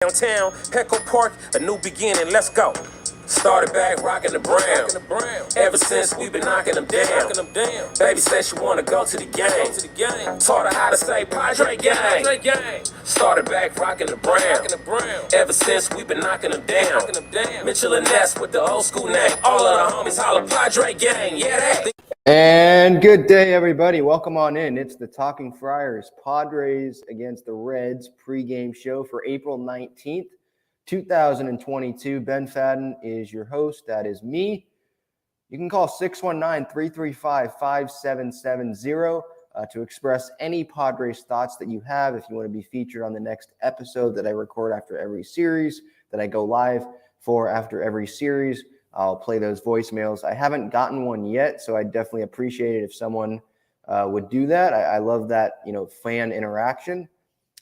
Downtown, Petco Park, a new beginning, let's go. Started back rocking the brown. Ever since we've been knocking them down. Baby said she wanna go to the game. Taught her how to say Padre gang. Started back rocking the brown. Ever since we've been knocking them down. Mitchell and Ness with the old school name. All of the homies holler Padre gang. Yeah, that. And good day, everybody. Welcome on in. It's the Talking Friars Padres against the Reds pregame show for April 19th, 2022. Ben Fadden is your host. That is me. You can call 619-335-5770 to express any Padres thoughts that you have. If you want to be featured on the next episode that I record after every series, that I go live for after every series, I'll play those voicemails. I haven't gotten one yet, so I'd definitely appreciate it if someone would do that. I love that, fan interaction.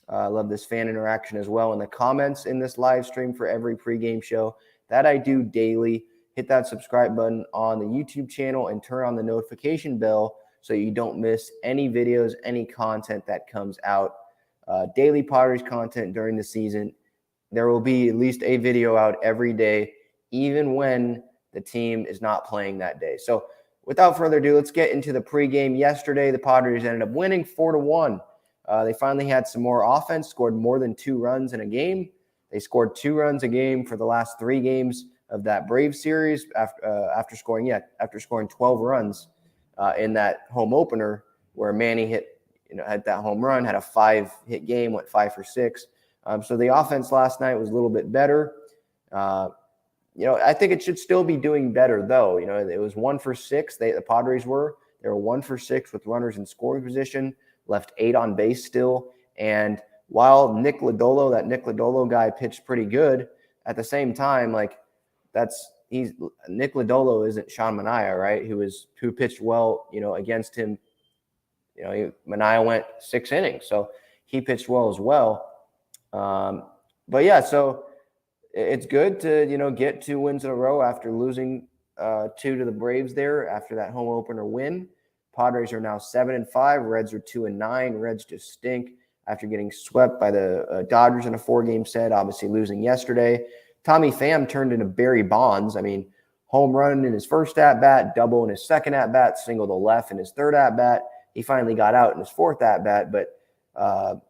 I love this fan interaction as well in the comments in this live stream for every pregame show that I do daily. Hit that subscribe button on the YouTube channel and turn on the notification bell so you don't miss any videos, any content that comes out. Daily Padres content during the season. There will be at least a video out every day, even when the team is not playing that day. So without further ado, let's get into the pregame. Yesterday, the Padres ended up winning 4-1. They finally had some more offense, scored more than 2 runs in a game. They scored 2 runs a game for the last 3 games of that Braves series after scoring 12 runs in that home opener where Manny had that home run, had a 5-hit game, went 5 for 6. So the offense last night was a little bit better. I think it should still be doing better, though. It was 1 for 6. The Padres were 1 for 6 with runners in scoring position, left 8 on base still. And while Nick Lodolo guy pitched pretty good, at the same time, Nick Lodolo isn't Sean Manaea, right? Who pitched well, against him. Manaea went 6 innings, so he pitched well as well. So it's good to, get 2 wins in a row after losing 2 to the Braves there after that home opener win. Padres are now 7-5. Reds are 2-9. Reds just stink after getting swept by the Dodgers in a 4-game set, obviously losing yesterday. Tommy Pham turned into Barry Bonds. Home run in his first at-bat, double in his second at-bat, single to left in his third at-bat. He finally got out in his fourth at-bat, but, Ben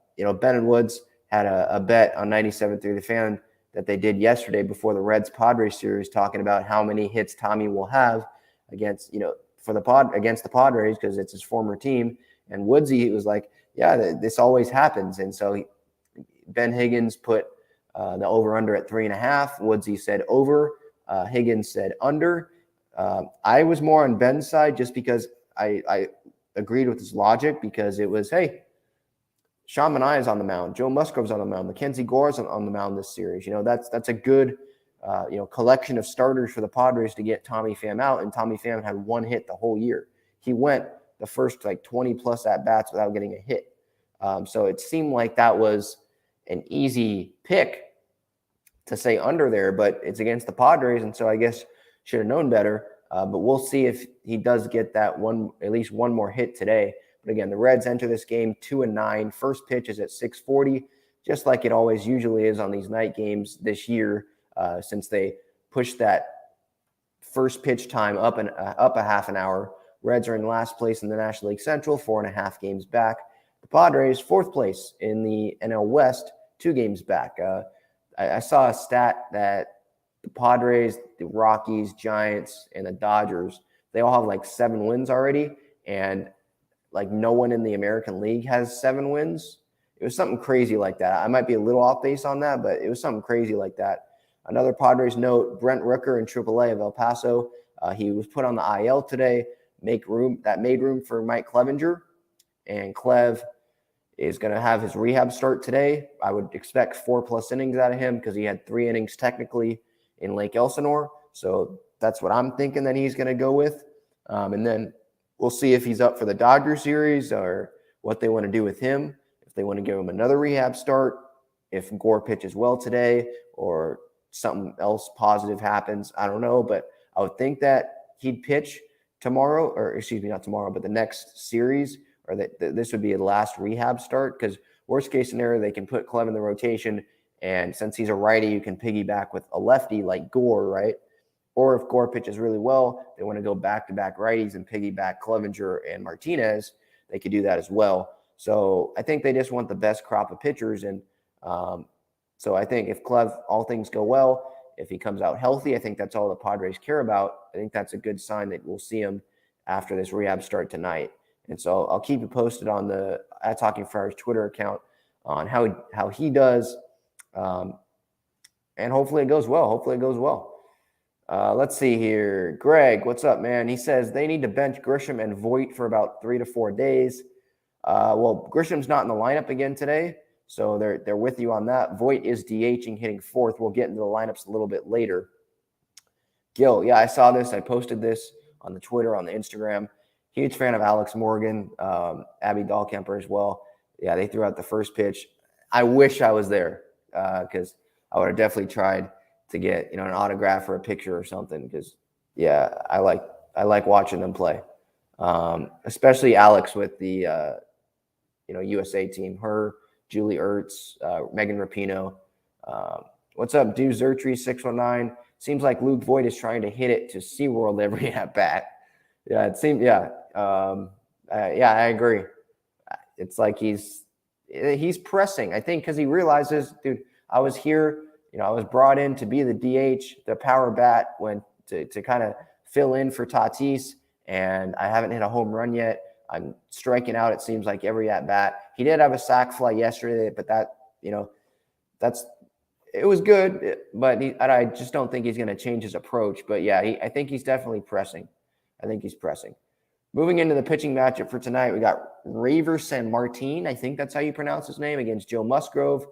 and Woods had a bet on 97.3 The Fan that they did yesterday before the Reds-Padres series, talking about how many hits Tommy will have against the Padres because it's his former team. And Woodsy was like, yeah, this always happens. And so Ben Higgins put the over-under at 3.5. Woodsy said over. Higgins said under. I was more on Ben's side just because I agreed with his logic, because it was, hey, Sean Manaea is on the mound. Joe Musgrove's on the mound. Mackenzie Gore's on the mound this series. That's a good, collection of starters for the Padres to get Tommy Pham out. And Tommy Pham had 1 hit the whole year. He went the first 20-plus at-bats without getting a hit. So it seemed like that was an easy pick to say under there, but it's against the Padres, and so I guess should have known better. But we'll see if he does get that at least one more hit today. But again, the Reds enter this game 2-9. First pitch is at 6:40, just like it always usually is on these night games this year, since they pushed that first pitch time up a half an hour. Reds are in last place in the National League Central, 4.5 games back. The Padres, 4th place in the NL West, 2 games back. I saw a stat that the Padres, the Rockies, Giants, and the Dodgers, they all have 7 wins already, and no one in the American League has 7 wins. It was something crazy like that. I might be a little off base on that, but it was something crazy like that. Another Padres note, Brent Rooker in AAA of El Paso, he was put on the IL today, made room for Mike Clevinger, and Clev is going to have his rehab start today. I would expect 4+ innings out of him because he had 3 innings technically in Lake Elsinore. So that's what I'm thinking that he's going to go with. And then we'll see if he's up for the Dodgers series or what they want to do with him. If they want to give him another rehab start, if Gore pitches well today or something else positive happens, I don't know. But I would think that he'd pitch tomorrow, or excuse me, not tomorrow, but the next series, or that this would be a last rehab start, because worst case scenario, they can put Clem in the rotation And since he's a righty, you can piggyback with a lefty like Gore, right? Or if Gore pitches really well, they want to go back-to-back righties and piggyback Clevenger and Martinez, they could do that as well. So I think they just want the best crop of pitchers. And so I think if Clev, all things go well, if he comes out healthy, I think that's all the Padres care about. I think that's a good sign that we'll see him after this rehab start tonight. And so I'll keep you posted on the Talking Friars Twitter account on how he does. And hopefully it goes well. Let's see here. Greg, what's up, man? He says they need to bench Grisham and Voit for about 3 to 4 days. Well, Grisham's not in the lineup again today, so they're with you on that. Voit is DHing, hitting fourth. We'll get into the lineups a little bit later. Gil, yeah, I saw this. I posted this on the Twitter, on the Instagram. Huge fan of Alex Morgan, Abby Dahlkemper as well. Yeah, they threw out the first pitch. I wish I was there because I would have definitely tried to get an autograph or a picture or something. Because yeah, I like watching them play, especially Alex with the USA team. Her, Julie Ertz, Megan Rapinoe. What's up, Do Zertry 619? Seems like Luke Voit is trying to hit it to SeaWorld every at bat. Yeah, it seemed. Yeah, I agree. It's like he's pressing. I think because he realizes, dude, I was here. I was brought in to be the DH, the power bat, when to kind of fill in for Tatis, and I haven't hit a home run yet. I'm striking out, it seems like, every at bat. He did have a sac fly yesterday, but it was good, but I just don't think he's going to change his approach. But yeah, I think he's definitely pressing. Moving into the pitching matchup for tonight, we got Raver San Martin. I think that's how you pronounce his name, against Joe Musgrove.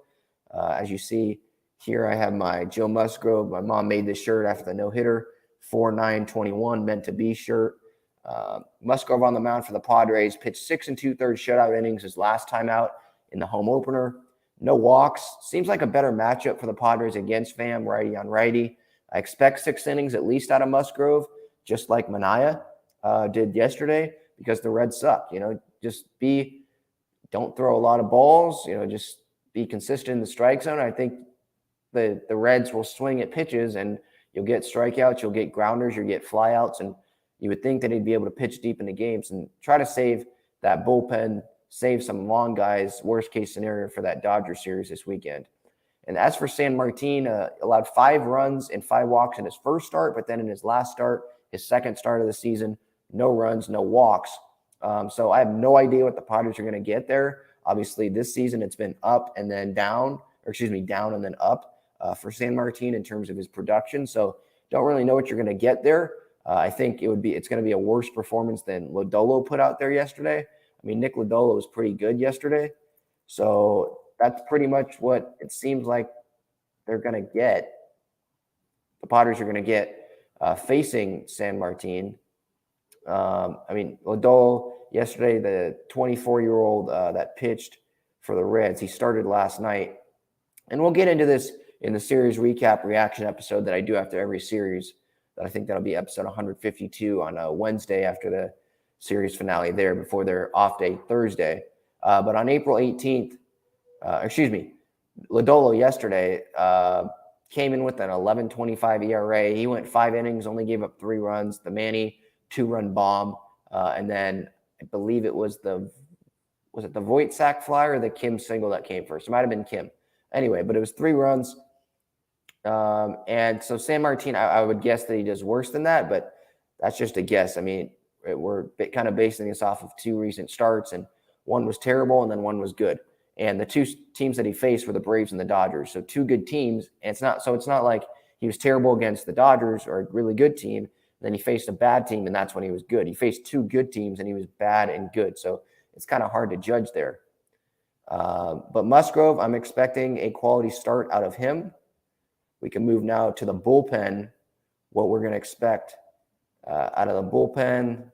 As you see here, I have my Joe Musgrove. My mom made this shirt after the no-hitter, 4/9/21, meant to be shirt. Musgrove on the mound for the Padres, pitched 6 2/3 shutout innings his last time out in the home opener. No walks. Seems like a better matchup for the Padres against Pham, righty on righty. I expect 6 innings at least out of Musgrove, just like Manaea did yesterday, because the Reds suck. Don't throw a lot of balls. Just be consistent in the strike zone. I think the Reds will swing at pitches, and you'll get strikeouts, you'll get grounders, you'll get flyouts, and you would think that he'd be able to pitch deep into games and try to save that bullpen, save some long guys, worst case scenario for that Dodgers series this weekend. And as for San Martin, allowed 5 runs and 5 walks in his first start, but then in his last start, his second start of the season, no runs, no walks. So I have no idea what the Padres are going to get there. Obviously, this season it's been up and then down, down and then up for San Martin in terms of his production. So don't really know what you're going to get there. I think it's going to be a worse performance than Lodolo put out there yesterday. I mean, Nick Lodolo was pretty good yesterday. So that's pretty much what it seems like they're going to get. The Padres are going to get facing San Martin. Lodolo yesterday, the 24-year-old that pitched for the Reds, he started last night. And we'll get into this in the series recap reaction episode that I do after every series. I think that'll be episode 152 on a Wednesday after the series finale there, before their off day Thursday. But on April 18th, Lodolo yesterday came in with an 11.25 ERA. He went 5 innings, only gave up 3 runs. The Manny 2-run bomb, and then I believe it was the Voit sac fly or the Kim single that came first? It might have been Kim. Anyway, but it was 3 runs. And so San Martin, I would guess that he does worse than that, but that's just a guess. I mean, we're kind of basing this off of 2 recent starts, and one was terrible and then one was good. And the 2 teams that he faced were the Braves and the Dodgers. So 2 good teams. And it's not like he was terrible against the Dodgers or a really good team. Then he faced a bad team, and that's when he was good. He faced 2 good teams, and he was bad and good. So it's kind of hard to judge there. But Musgrove, I'm expecting a quality start out of him. We can move now to the bullpen, what we're going to expect out of the bullpen.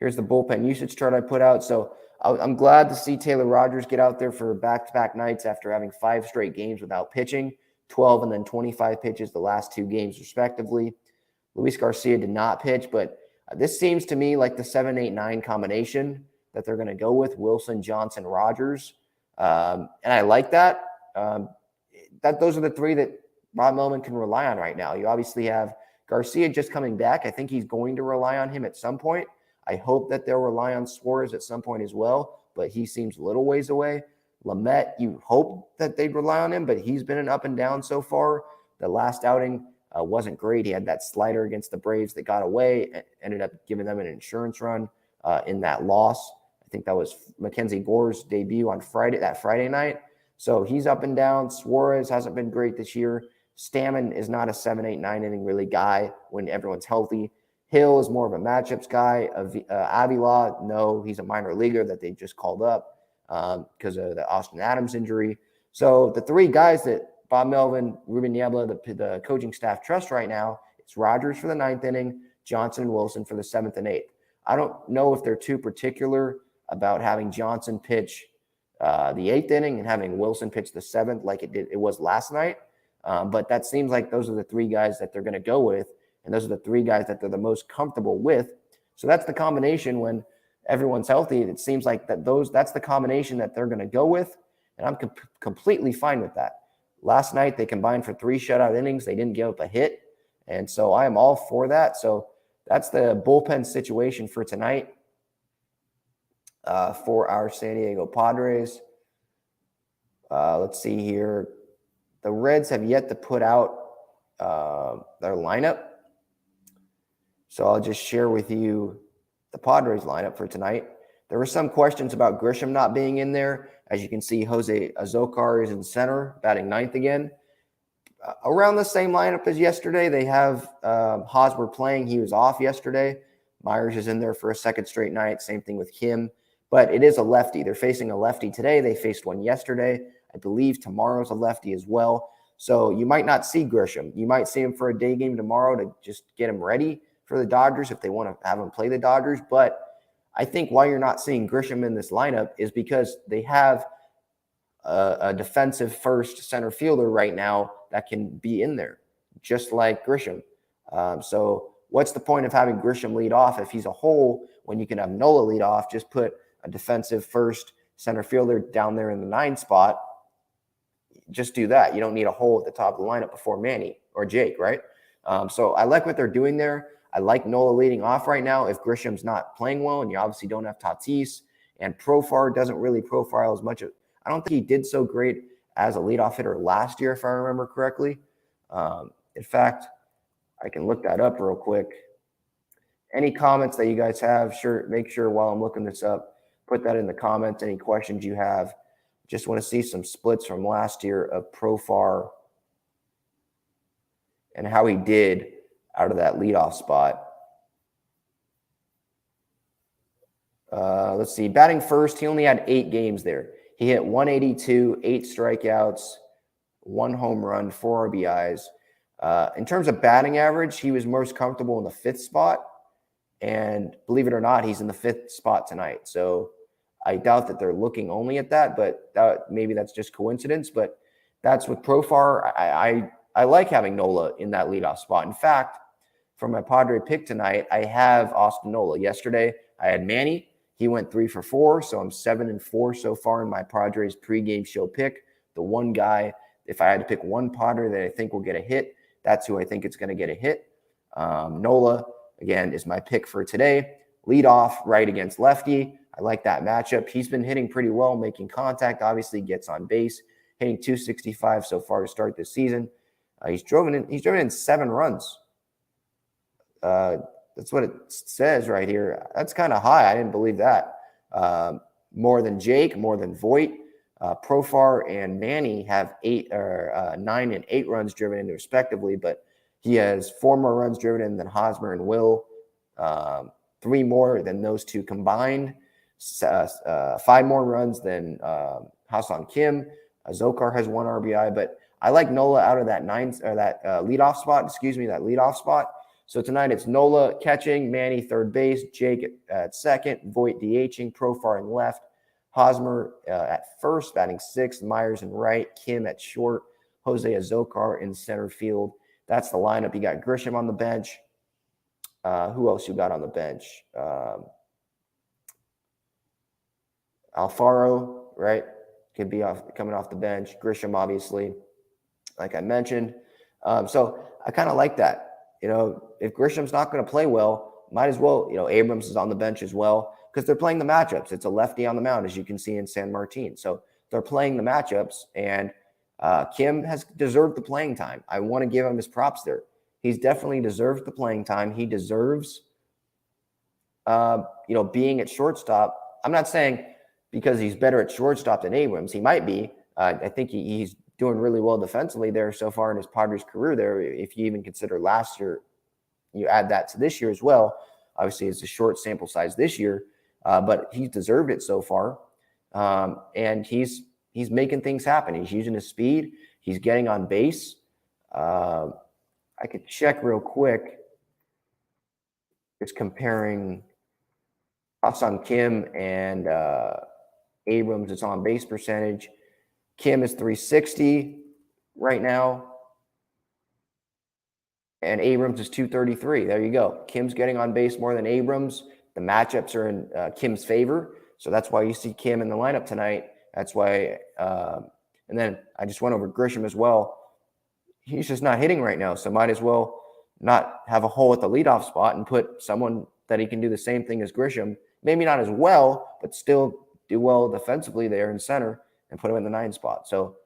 Here's the bullpen usage chart I put out. So I'm glad to see Taylor Rogers get out there for back-to-back nights after having 5 straight games without pitching, 12 and then 25 pitches the last 2 games respectively. Luis Garcia did not pitch, but this seems to me like the 7-8-9 combination that they're going to go with: Wilson, Johnson, Rogers. And I like that. those are the three that Bob Melvin can rely on right now. You obviously have Garcia just coming back. I think he's going to rely on him at some point. I hope that they'll rely on Suarez at some point as well, but he seems a little ways away. Lamet, you hope that they'd rely on him, but he's been an up and down so far. The last outing wasn't great. He had that slider against the Braves that got away, ended up giving them an insurance run in that loss. I think that was Mackenzie Gore's debut on Friday night. So he's up and down. Suarez hasn't been great this year. Stammen is not a 7, 8, 9 inning really guy when everyone's healthy. Hill is more of a matchups guy. Avila, no, he's a minor leaguer that they just called up because of the Austin Adams injury. So the three guys that Bob Melvin, Ruben Niebla, the coaching staff trust right now, it's Rogers for the 9th inning, Johnson and Wilson for the 7th and 8th. I don't know if they're too particular about having Johnson pitch the 8th inning and having Wilson pitch the 7th like it was last night. But that seems like those are the three guys that they're going to go with. And those are the three guys that they're the most comfortable with. So that's the combination when everyone's healthy. It seems like that's the combination that they're going to go with. And I'm completely fine with that. Last night, they combined for 3 shutout innings. They didn't give up a hit. And so I am all for that. So that's the bullpen situation for tonight for our San Diego Padres. Let's see here. The Reds have yet to put out their lineup. So I'll just share with you the Padres lineup for tonight. There were some questions about Grisham not being in there. As you can see, Jose Azocar is in center, batting 9th again. Around the same lineup as yesterday. They have Hosmer playing. He was off yesterday. Myers is in there for a second straight night. Same thing with Kim. But it is a lefty. They're facing a lefty today. They faced one yesterday. I believe tomorrow's a lefty as well. So you might not see Grisham. You might see him for a day game tomorrow to just get him ready for the Dodgers if they want to have him play the Dodgers. But I think why you're not seeing Grisham in this lineup is because they have a defensive first center fielder right now that can be in there, just like Grisham. So what's the point of having Grisham lead off if he's a hole when you can have Nola lead off? Just put a defensive first center fielder down there in the 9 spot. Just do that. You don't need a hole at the top of the lineup before Manny or Jake, right? So I like what they're doing there. I like Nola leading off right now if Grisham's not playing well, and you obviously don't have Tatis, and Profar doesn't really profile as much. I don't think he did so great as a leadoff hitter last year, if I remember correctly. In fact, I can look that up real quick. Any comments that you guys have, make sure while I'm looking this up, put that in the comments. Any questions you have. Just want to see some splits from last year of Profar and how he did out of that leadoff spot. Let's see. Batting first, he only had 8 games there. He hit 182, 8 strikeouts, 1 home run, 4 RBIs. In terms of batting average, he was most comfortable in the 5th spot. And believe it or not, he's in the 5th spot tonight. So I doubt that they're looking only at that, but maybe that's just coincidence. But that's with Profar. I like having Nola in that leadoff spot. In fact, for my Padre pick tonight, I have Austin Nola. Yesterday, I had Manny. He went 3 for 4, so I'm 7-4 so far in my Padres pregame show pick. The one guy, if I had to pick one Padre that I think will get a hit, that's who I think it's going to get a hit. Nola, again, is my pick for today. Lead off right against lefty. I like that matchup. He's been hitting pretty well, making contact, obviously gets on base, hitting 265 so far to start this season. He's driven in 7 runs. That's what it says right here. That's kind of high. I didn't believe that. More than Jake, more than Voit. Profar and Manny have 9 and 8 runs driven in respectively, but he has 4 more runs driven in than Hosmer and Will, 3 more than those two combined, 5 more runs than Ha-Seong Kim. Zokar has 1 RBI, but I like Nola out of that leadoff spot. So tonight it's Nola catching, Manny third base, Jake at second, Voit DHing, Profar in left, Hosmer at first, batting 6th, Myers in right, Kim at short, Jose Azocar in center field. That's the lineup. You got Grisham on the bench. Who else you got on the bench? Alfaro, right? Could be coming off the bench. Grisham, obviously. like I mentioned. So I kind of like that. If Grisham's not going to play well, might as well, Abrams is on the bench as well because they're playing the matchups. It's a lefty on the mound, as you can see in San Martin. So they're playing the matchups, and Kim has deserved the playing time. I want to give him his props there. He's definitely deserved the playing time. He deserves, being at shortstop. I'm not saying because he's better at shortstop than Abrams. He might be. I think he's doing really well defensively there so far in his Padres career there. If you even consider last year, you add that to this year as well. Obviously, it's a short sample size this year, but he's deserved it so far. And he's making things happen. He's using his speed. He's getting on base. I could check real quick. It's comparing Ha-Seong Kim and Abrams. It's on base percentage. Kim is 360 right now, and Abrams is 233. There you go. Kim's getting on base more than Abrams. The matchups are in Kim's favor, so that's why you see Kim in the lineup tonight. That's why. And then I just went over Grisham as well. He's just not hitting right now, so might as well not have a hole at the leadoff spot and put someone that he can do the same thing as Grisham. Maybe not as well, but still do well defensively there in center and put him in the 9 spot. So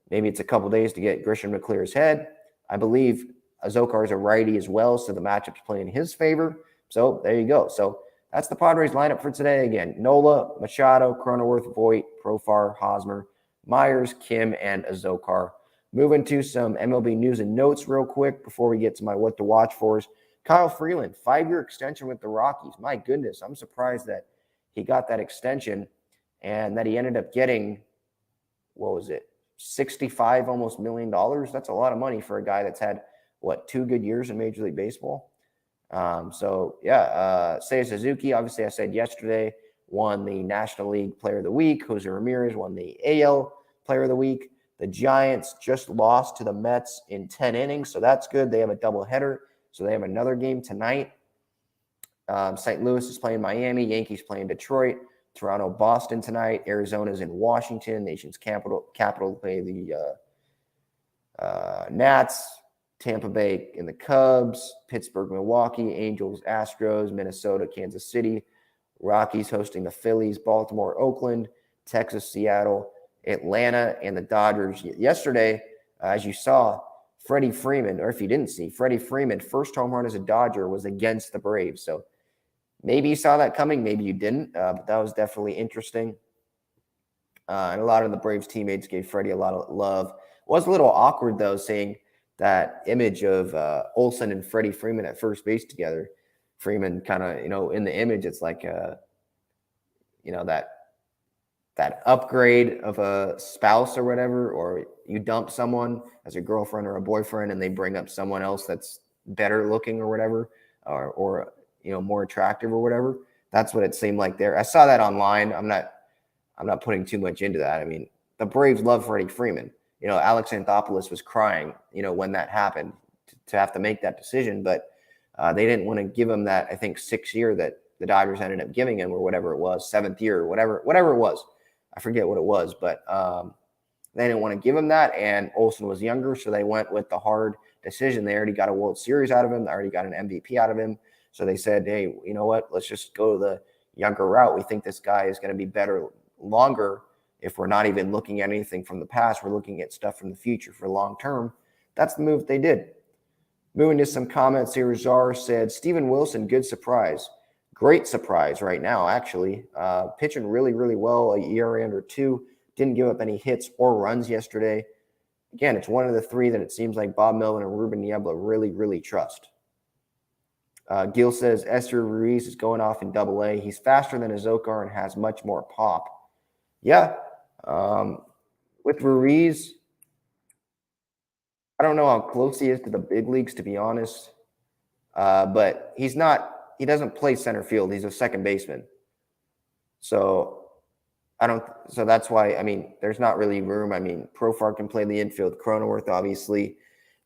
maybe it's a couple days to get Grisham to clear his head. I believe Azokar is a righty as well, so the matchup's playing in his favor. So there you go. So that's the Padres lineup for today. Again, Nola, Machado, Cronenworth, Voit, Profar, Hosmer, Myers, Kim, and Azokar. Moving to some MLB news and notes real quick before we get to my what to watch for is Kyle Freeland, 5-year extension with the Rockies. My goodness, I'm surprised that he got that extension and that he ended up getting, what was it, $65 almost $1 million. That's a lot of money for a guy that's had, 2 good years in Major League Baseball. Seiya Suzuki, obviously I said yesterday, won the National League Player of the Week. Jose Ramirez won the AL Player of the Week. The Giants just lost to the Mets in 10 innings, so that's good. They have a doubleheader, so they have another game tonight. St. Louis is playing Miami. Yankees playing Detroit. Toronto, Boston tonight. Arizona's in Washington, nation's capital play the Nats. Tampa Bay in the Cubs. Pittsburgh, Milwaukee. Angels, Astros. Minnesota, Kansas City. Rockies hosting the Phillies. Baltimore, Oakland. Texas, Seattle. Atlanta, and the Dodgers. Yesterday, as you saw, Freddie Freeman, or if you didn't see, Freddie Freeman, first home run as a Dodger was against the Braves. So maybe you saw that coming, maybe you didn't, but that was definitely interesting. And a lot of the Braves teammates gave Freddie a lot of love. It was a little awkward, though, seeing that image of Olsen and Freddie Freeman at first base together. Freeman kind of, in the image, it's like, that upgrade of a spouse or whatever, or you dump someone as a girlfriend or a boyfriend and they bring up someone else that's better looking or whatever, or more attractive or whatever. That's what it seemed like there. I saw that online. I'm not putting too much into that. I mean, the Braves love Freddie Freeman. Alex Anthopoulos was crying, when that happened to have to make that decision, but they didn't want to give him that, I think, 6th year that the Dodgers ended up giving him, or whatever it was, 7th year or whatever it was. I forget what it was, but they didn't want to give him that, and Olsen was younger, so they went with the hard decision. They already got a World Series out of him. They already got an MVP out of him. So they said, hey, you know what? Let's just go the younger route. We think this guy is going to be better longer. If we're not even looking at anything from the past, we're looking at stuff from the future for long term. That's the move they did. Moving to some comments here, Czar said, Steven Wilson, good surprise. Great surprise right now, actually. Pitching really, really well, a ERA under 2. Didn't give up any hits or runs yesterday. Again, it's one of the 3 that it seems like Bob Melvin and Ruben Niebla really, really trust. Gil says, Esther Ruiz is going off in Double-A. He's faster than Azokar and has much more pop. Yeah. With Ruiz, I don't know how close he is to the big leagues, to be honest. But he doesn't play center field. He's a second baseman. So that's why, there's not really room. Profar can play the infield. Cronenworth, obviously.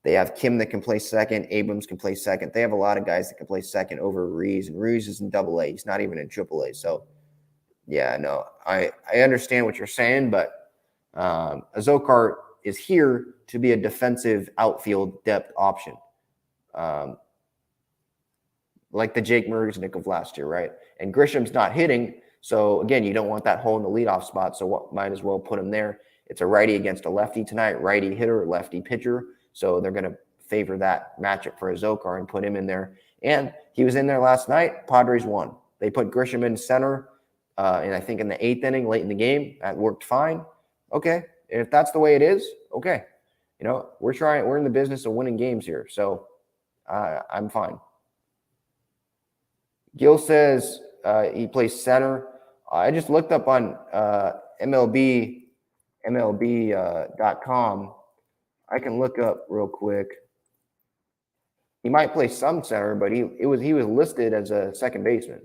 They have Kim that can play second. Abrams can play second. They have a lot of guys that can play second over Ruiz. And Ruiz is in Double-A. He's not even in Triple-A. So, yeah, no, I understand what you're saying, but Azokar is here to be a defensive outfield depth option. Like the Jake Marisnick of last year, right? And Grisham's not hitting, so again, you don't want that hole in the leadoff spot, so might as well put him there. It's a righty against a lefty tonight, righty hitter, lefty pitcher, so they're going to favor that matchup for Azocar and put him in there. And he was in there last night. Padres won. They put Grisham in center, and I think in the 8th inning, late in the game, that worked fine. Okay, if that's the way it is, okay. We're in the business of winning games here, so I'm fine. Gil says he plays center. I just looked up on MLB.com. I can look up real quick. He might play some center, but he was listed as a second baseman.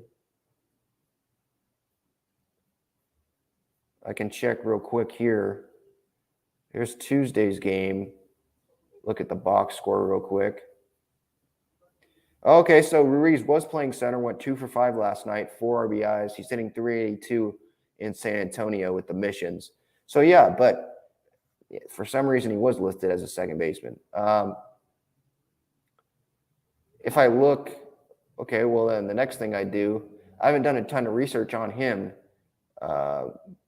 I can check real quick here. Here's Tuesday's game. Look at the box score real quick. Okay, so Ruiz was playing center, went 2 for 5 last night, 4 RBIs. He's hitting .382 in San Antonio with the Missions. So, yeah, but for some reason he was listed as a second baseman. If I look, okay, well, then the next thing I do, I haven't done a ton of research on him,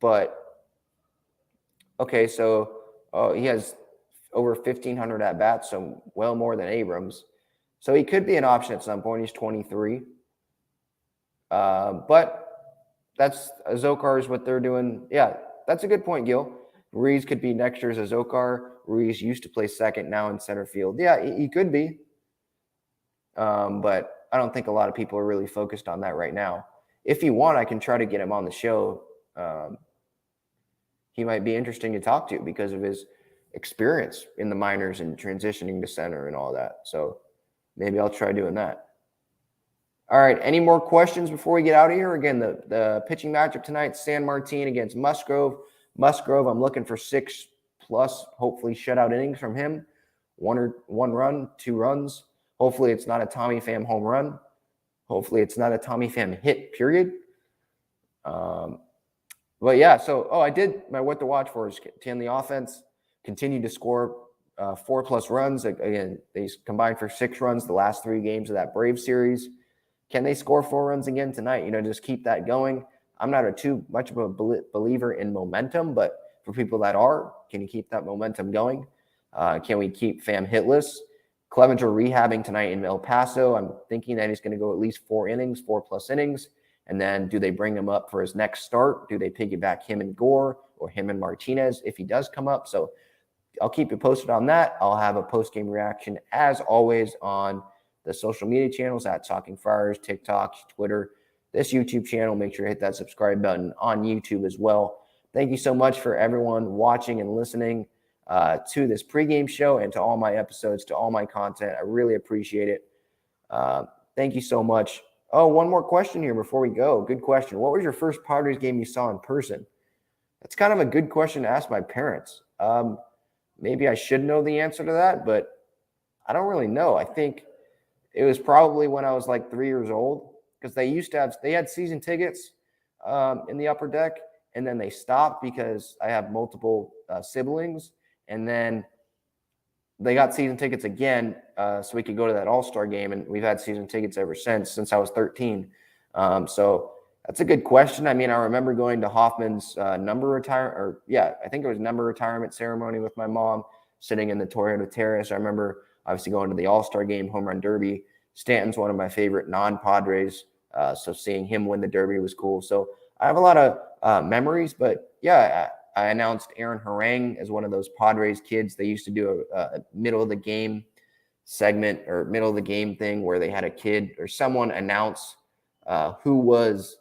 but, okay, so he has over 1,500 at-bats, so well more than Abrams. So he could be an option at some point. He's 23. But that's Azocar is what they're doing. Yeah, that's a good point, Gil. Ruiz could be next year's Azocar. Ruiz used to play second, now in center field. Yeah, he could be. But I don't think a lot of people are really focused on that right now. If you want, I can try to get him on the show. He might be interesting to talk to because of his experience in the minors and transitioning to center and all that. So maybe I'll try doing that. All right, any more questions before we get out of here? Again, the pitching matchup tonight, San Martin against Musgrove. Musgrove, I'm looking for 6+, hopefully shutout innings from him. One run, 2 runs. Hopefully it's not a Tommy Pham home run. Hopefully it's not a Tommy Pham hit, period. But yeah, so, I did my what to watch for is can the offense continue to score 4+ runs. Again, they combined for 6 runs the last 3 games of that Braves series. Can they score 4 runs again tonight? Just keep that going. I'm not too much of a believer in momentum, but for people that are, can you keep that momentum going? Can we keep Pham hitless? Clevenger rehabbing tonight in El Paso. I'm thinking that he's going to go at least 4 innings, 4+ innings. And then do they bring him up for his next start? Do they piggyback him and Gore or him and Martinez if he does come up? So I'll keep you posted on that. I'll have a post-game reaction, as always, on the social media channels at Talking Friars, TikTok, Twitter, this YouTube channel. Make sure to hit that subscribe button on YouTube as well. Thank you so much for everyone watching and listening to this pregame show and to all my episodes, to all my content. I really appreciate it. Thank you so much. Oh, one more question here before we go. Good question. What was your first Padres game you saw in person? That's kind of a good question to ask my parents. Maybe I should know the answer to that, but I don't really know. I think it was probably when I was like 3 years old, because they had season tickets in the upper deck, and then they stopped because I have multiple siblings, and then they got season tickets again so we could go to that All-Star game, and we've had season tickets ever since I was 13. So that's a good question. I mean, I remember going to Hoffman's number retirement ceremony with my mom, sitting in the Toyota Terrace. I remember obviously going to the All-Star game, home run derby. Stanton's one of my favorite non-Padres, so seeing him win the derby was cool. So I have a lot of memories, but yeah, I announced Aaron Harang as one of those Padres kids. They used to do a middle of the game segment or middle of the game thing where they had a kid or someone announce who was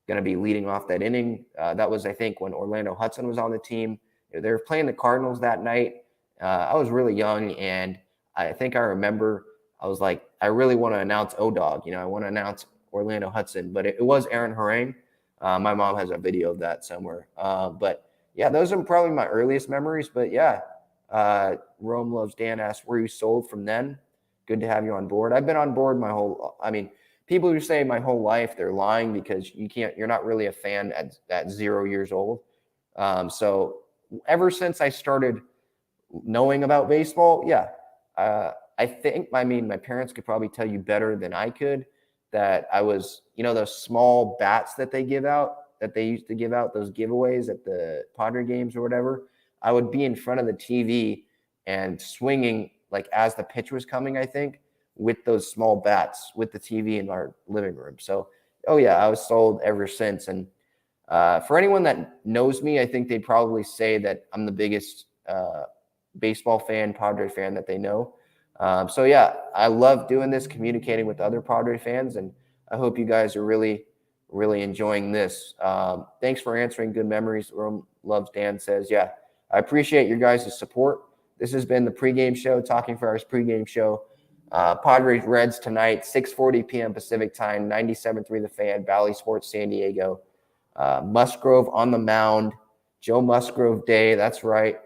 going to be leading off that inning. That was, I think, when Orlando Hudson was on the team. They were playing the Cardinals that night. I was really young, and I think I remember I was like, I really want to announce O-Dog. I want to announce Orlando Hudson, but it was Aaron Harang. My mom has a video of that somewhere. But yeah, those are probably my earliest memories. But yeah, Rome Loves Dan asked, were you sold from then? Good to have you on board. I've been on board people who say my whole life, they're lying because you're not really a fan at 0 years old. So ever since I started knowing about baseball, yeah. I think, my parents could probably tell you better than I could that I was, those small bats that they give out, that they used to give out, those giveaways at the Padre games or whatever. I would be in front of the TV and swinging like as the pitch was coming, I think, with those small bats with the TV in our living room. So, oh yeah, I was sold ever since. And for anyone that knows me, I think they'd probably say that I'm the biggest baseball fan, Padre fan that they know. So yeah, I love doing this, communicating with other Padre fans, and I hope you guys are really, really enjoying this. Thanks for answering. Good memories. Rome Loves Dan says, yeah, I appreciate your guys' support. This has been the pregame show, Talking Friars pregame show. Padres Reds tonight, 6:40 p.m. Pacific time, 97.3 The Fan, Valley Sports San Diego. Musgrove on the mound, Joe Musgrove Day. That's right.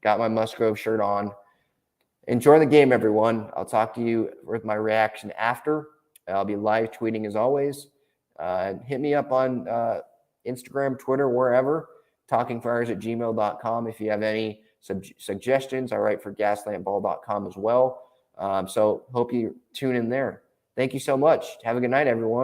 Got my Musgrove shirt on. Enjoy the game, everyone. I'll talk to you with my reaction after. I'll be live tweeting as always. Hit me up on Instagram, Twitter, wherever. TalkingFriars@gmail.com if you have any suggestions. I write for GaslampBall.com as well. So hope you tune in there. Thank you so much. Have a good night, everyone.